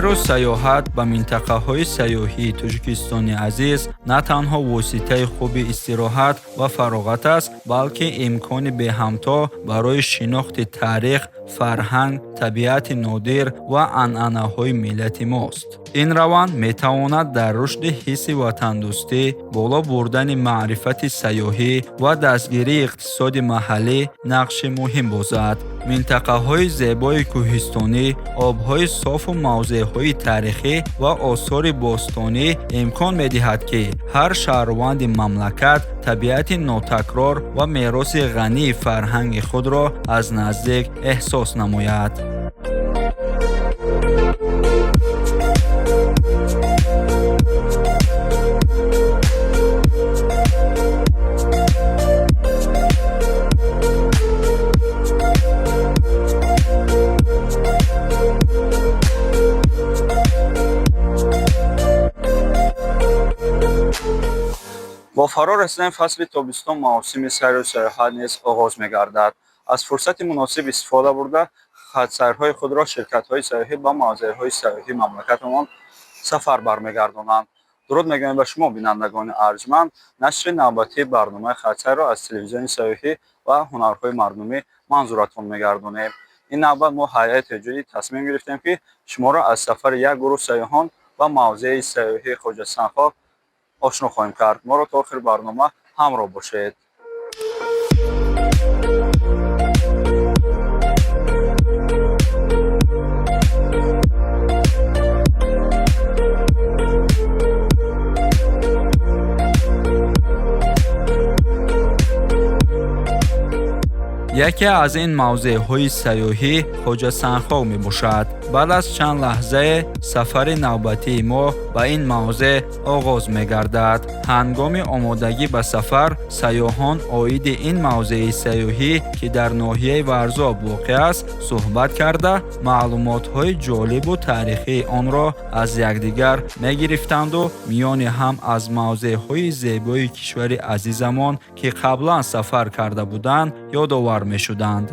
сайру сайёҳат ба минтақаҳои сайёҳии Тоҷикистони азиз на танҳо воситаи хуби истироҳат ва фароғат аст, балки имкони беҳамто барои шинохти таърих, фарҳанг, табиати нодир ва анъанаҳои миллати мост. ин раванд метавонад дар рушди ҳисси ватандӯстӣ, боло бурдани маърифати сайёҳӣ ва дастгирии иқтисоди маҳаллӣ нақши муҳим бозад. минтақаҳои зебои кӯҳистонӣ, обҳои софу мавзеъҳои таърихӣ ва осори бостонӣ имкон медиҳад, ки ҳар шаҳрванди мамлакат табиати нотакрор ва мероси ғании фарҳанги худро аз наздик эҳсос намояд. با فرا رسیدن فصل تابستان موسم سیر و سیاحت نیز آغاز می‌گردد. از فرصت مناسب استفاده برده خودسیرهای خود را شرکت‌های سیاحی با موضع‌های سیاحی مملکتمان سفر برمی‌گردانند. درود می‌گوییم به شما بینندگان ارجمند. نشر نوبتی برنامه خودسیر را از تلویزیون سیاحی و هنرهای مردمی منظورتون می‌گردانیم. این نوبت ما هیئت تجاری تصمیم گرفتیم که شما را از سفر یک گروه سیاحان و موضع سیاحی خواجه سنگخاک آشنا خواهیم کرد. ما را تا آخر برنامه همراه باشید. яке аз ин мавзеъҳои сайёҳӣ хоҷа сангхок мебошад. баъд аз чанд лаҳзае сафари навбатии мо ба ин мавзеъ оғоз мегардад. ҳангоми омодагӣ ба сафар сайёҳон оиди ин мавзеи сайёҳӣ, ки дар ноҳияи Варзоб воқеъ аст, суҳбат карда маълумотҳои ҷолибу таърихии онро аз якдигар мегирифтанду миёни ҳам аз мавзеъҳои зебои кишвари азизамон, ки қаблан сафар карда буданд, ёдовар мешуданд.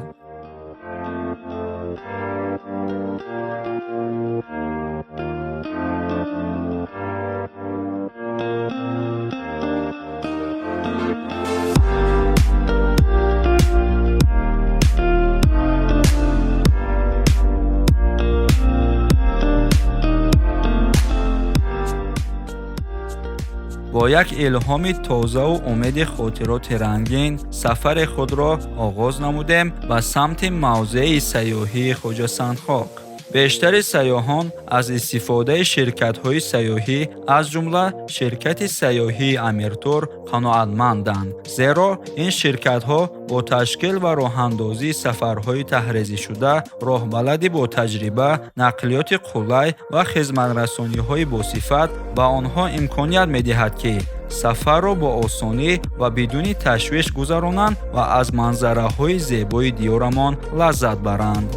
با یک الهام تازه و امید خاطرات رنگین سفر خود را آغاز نمودیم به سمت موضع سیاحی خواجه سنگخاک. بیشتر سیاحان از استفاده شرکت‌های سیاحی از جمله شرکت سیاحی امیرتور قناعتمندند، زیرا این شرکت‌ها با تشکیل و راه‌اندازی سفرهای تحریزی شده، راهبلدی با تجربه، نقلیات قلای و خدمت‌رسانی‌های باصفت به آنها امکانیت می‌دهد که سفر را با آسانی و بدون تشویش گذرانند و از منظره‌های زیبای دیارمان لذت برند.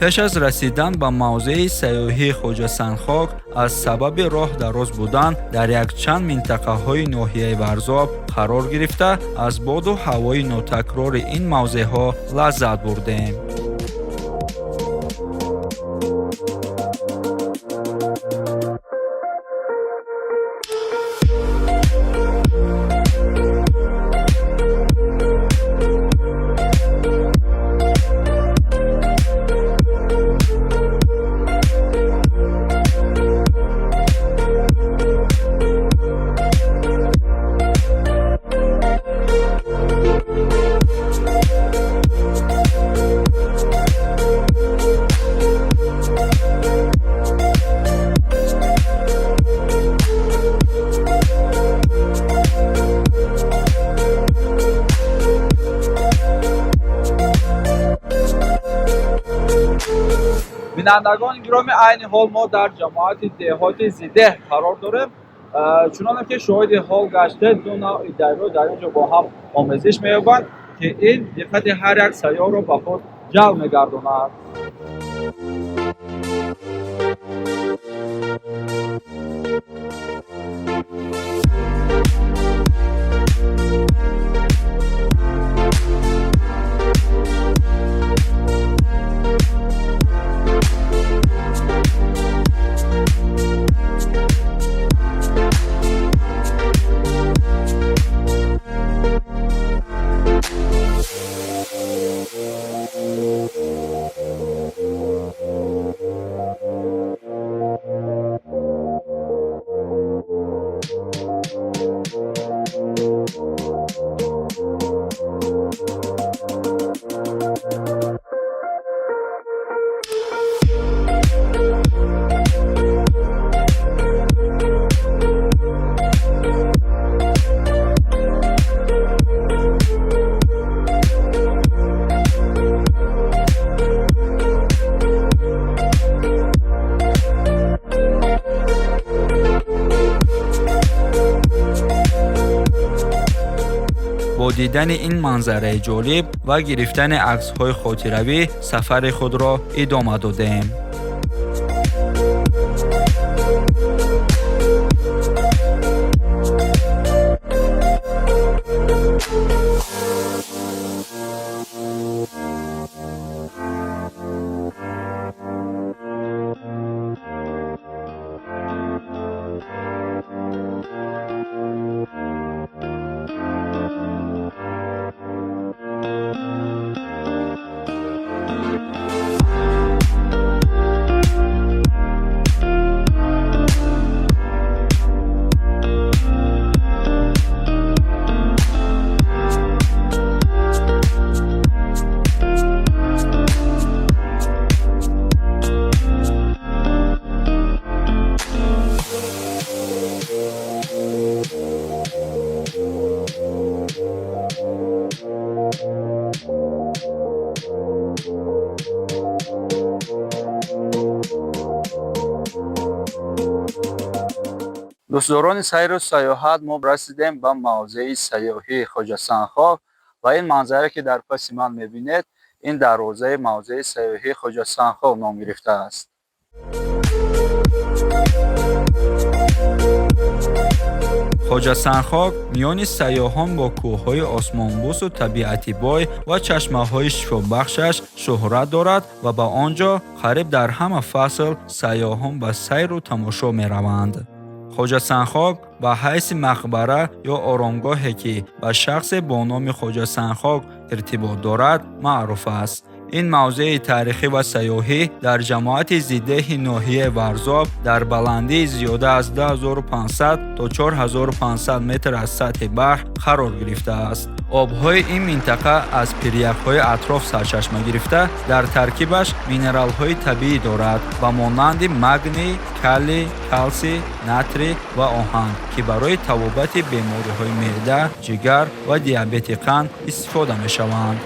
پیش از رسیدن به موضع سیاحی خواجه سنگخاک از سبب راه دراز بودن در یک چند منطقه های ناحیه ورزاب قرار گرفته از باد و هوای ناتکرار این موضع ها لذت بردیم. бинандагони гиромӣ, айни ҳол мо дар ҷамоати деҳоти Зидеҳ қарор дорем. Чуноне ки шоҳиди ҳол гаштед, ду навъи дарё дар инҷо бо ҳам омезиш меёбанд, ки ин диққати ҳар як сайёҳро ба худ ҷалб мегардонад. бо дидани ин манзараи ҷолиб ва гирифтани аксҳои хотиравӣ сафари худро идома додем. дӯстдорони сайру сайёҳат, мо расидем ба мавзеи сайёҳии Хоҷасанхоқ ва ин манзаре ки дар паси ман мебинед, ин дарвозаи мавзеи сайёҳии Хоҷасанхоқ ном гирифтааст. хоҷасанхоқ миёни сайёҳон бо кӯҳҳои осмонбӯсу табиати бой ва чашмаҳои шифобахшаш шӯҳрат дорад ва ба он ҷо қариб дар ҳама фасл сайёҳон ба сайру тамошо мераванд. хоҷасанхоқ ба ҳайси мақбара ё оромгоҳе ки ба шахсе бо номи Хоҷасанхоқ иртибот дорад маъруф аст. ин мавзеи таърихӣ ва сайёҳӣ дар ҷамоати Зидеҳи ноҳияи Варзоб дар баландии зиёда аз 2500 то 4500 метр аз сатҳи баҳр қарор гирифтааст. обҳои ин минтақа аз пирякҳои атроф сарчашма гирифта, дар таркибаш минералҳои табиӣ дорад ба монанди магний, калий, калсий, натрий ва оҳан, ки барои табобати бемориҳои меъда, ҷигар ва диабети қанд истифода мешаванд.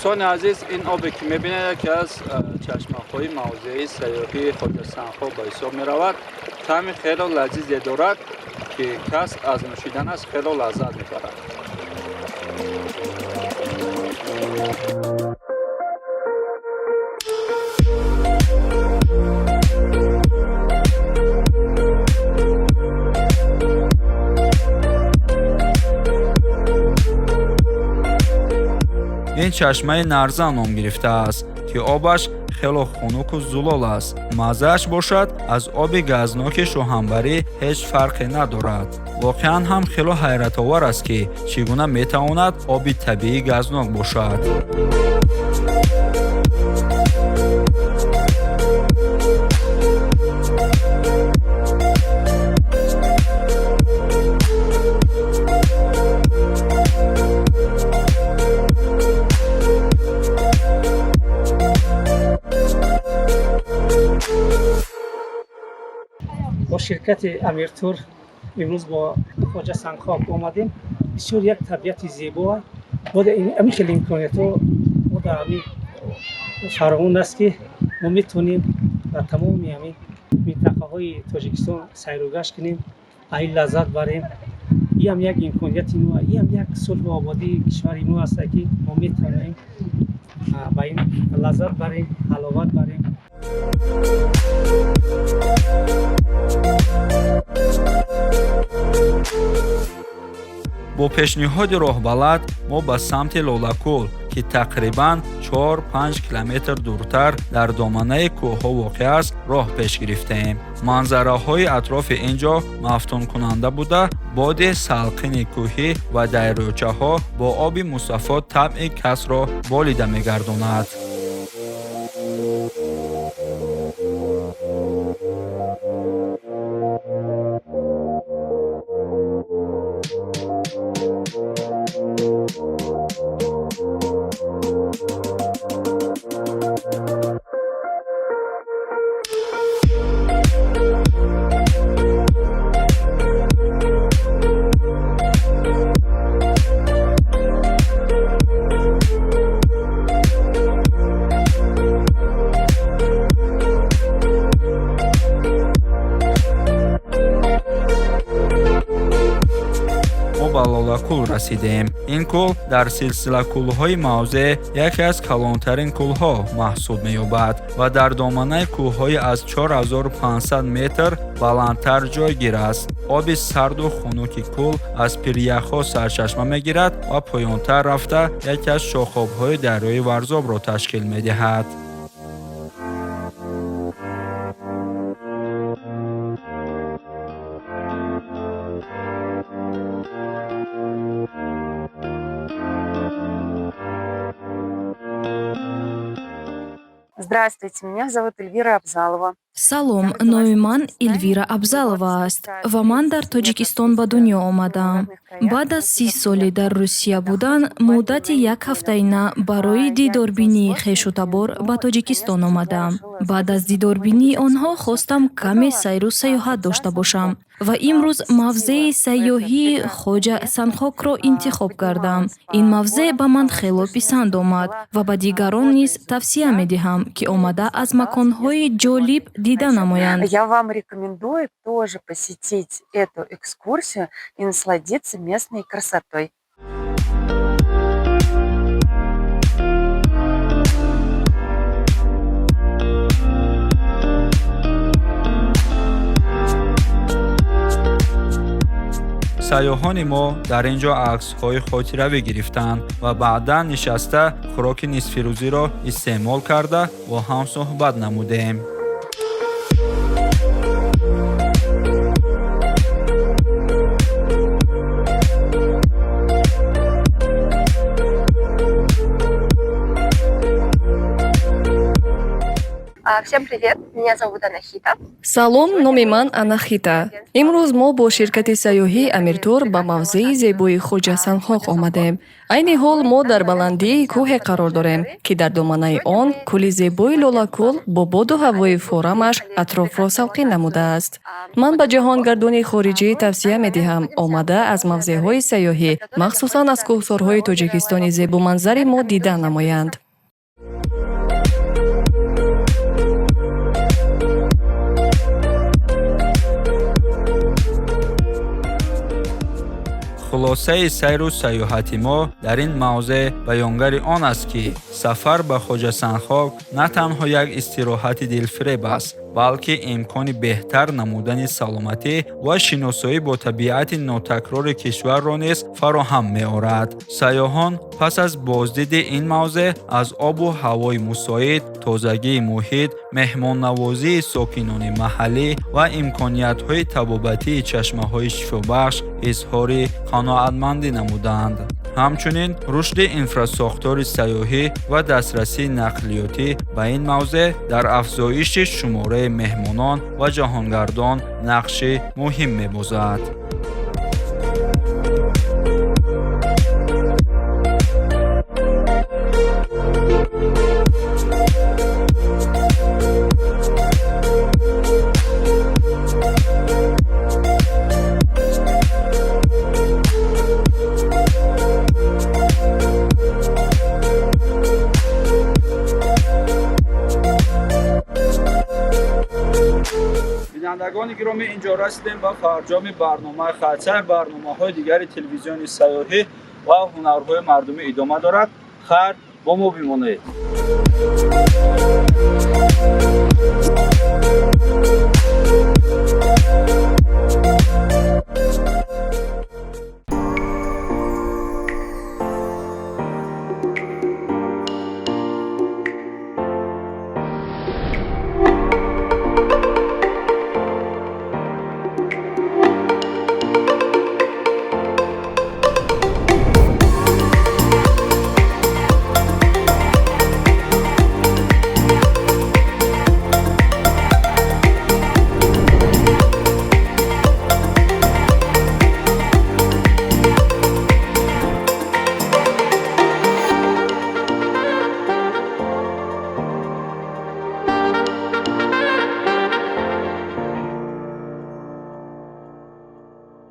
дӯстони азиз, ин обе ки мебинед яке аз чашмаҳои мавзеи сайёҳии Хоҷасанхоқ ба ҳисоб меравад. таъми хело лазизе дорад, ки кас аз нӯшиданаш хело лаззат мебарад. ин чашмаи Нарзан ном гирифтааст, ки обаш хело хунуку зулол аст. Маззааш бошад, аз оби газноки шоҳанбарӣ ҳеҷ фарқе надорад. воқеан ҳам хело ҳайратовар аст, ки чӣ гуна метавонад оби табиӣ газнок бошад. با شرکت امیرتور امروز با خواجه سنگخاک آمدیم. بسیار یک طبیعت زیبا و همین خیلی امکانیت ها و در همین فراوان است که ما میتونیم در تمام همین منطقه های تاجیکستان سیر و گشت کنیم، این لذت بریم. این هم یک امکانیت نو، این هم یک صلح و آبادی کشور نو است که ما میتونیم با این لذت بریم، حلاوت بریم. бо пешниҳоди роҳбалад мо ба самти лолакӯл, ки тақрибан 4-5 километр дуртар дар доманаи кӯҳҳо воқеъ аст, роҳ пеш гирифтем. манзараҳои атрофи ин ҷо мафтункунанда буда, боди салқини кӯҳӣ ва дайрочаҳо бо оби мусаффо табъи касро болида мегардонад. ба лолакӯл расидем. ин кӯл дар силсила кӯлҳои мавзеъ яке аз калонтарин кӯлҳо маҳсуб меёбад ва дар доманаи кӯҳҳои аз 4500 метр баландтар ҷойгир аст. оби сарду хунуки кӯл аз пиряхҳо сарчашма мегирад ва поёнтар рафта яке аз шохобҳои дарёи Варзобро ташкил медиҳад. Здравствуйте, меня зовут Эльвира Абзалова. салом, номи ман Эльвира Абзалова аст ва ман дар Тоҷикистон ба дунё омадам. баъд аз 30 соли дар Русия будан, муддати як ҳафтаина барои дидорбинии хешу табор ба Тоҷикистон омадам. баъд аз дидорбинии онҳо хостам каме сайру сайёҳат дошта бошам ва имрӯз мавзеи сайёҳии Хоҷа Санхокро интихоб кардам. ин мавзеъ ба ман хело писанд омад ва ба дигарон низ тавсия медиҳам, ки омада аз маконҳои ҷолиб дида намоянд. Я вам рекомендую тоже посетить эту экскурсию и насладиться местной красотой. сайёҳони мо дар ин ҷо аксҳои хотиравӣ гирифтанд ва баъдан нишаста хӯроки нисфирӯзиро истеъмол карда бо ҳам суҳбат намудем. Всем привет, меня зовут Анахита. салом, номи ман Анахита. имрӯз мо бо ширкати сайёҳии Амиртур ба мавзеи зебои Хоҷа Санхоқ омадем. айни ҳол мо дар баландии кӯҳе қарор дорем, ки дар доманаи он кӯли зебои Лолакӯл бо боду ҳавои форамаш атрофро салқин намудааст. ман ба ҷаҳонгардони хориҷӣ тавсия медиҳам омада аз мавзеъҳои сайёҳӣ, махсусан аз кӯҳсорҳои Тоҷикистони зебуманзари мо дида намоянд. хулосаи сайру сайёҳати мо дар ин мавзеъ баёнгари он аст, ки сафар ба Хоҷа Санхоқ на танҳо як истироҳати дилфиреб аст, балки имкони беҳтар намудани саломатӣ ва шиносоӣ бо табиати нотакрори кишварро низ фароҳам меорад. сайёҳон пас аз боздиди ин мавзеъ аз обу ҳавои мусоид, тозагии муҳит, меҳмоннавозии сокинони маҳаллӣ ва имкониятҳои табобатии чашмаҳои шифобахш изҳори қаноатмандӣ намуданд. ҳамчунин рушди инфрасохтори сайёҳӣ ва дастрасии нақлиётӣ ба ин мавзеъ дар афзоиши шумораи меҳмонон ва ҷаҳонгардон нақши муҳим мебозад. бинандагони гиромӣ, инҷо расидем ба фарҷоми барномаи хатсайр. барномаҳои дигари телевизиони сайёҳӣ ва ҳунарҳои мардумӣ идома дорад. хайр, бо мо бимонед.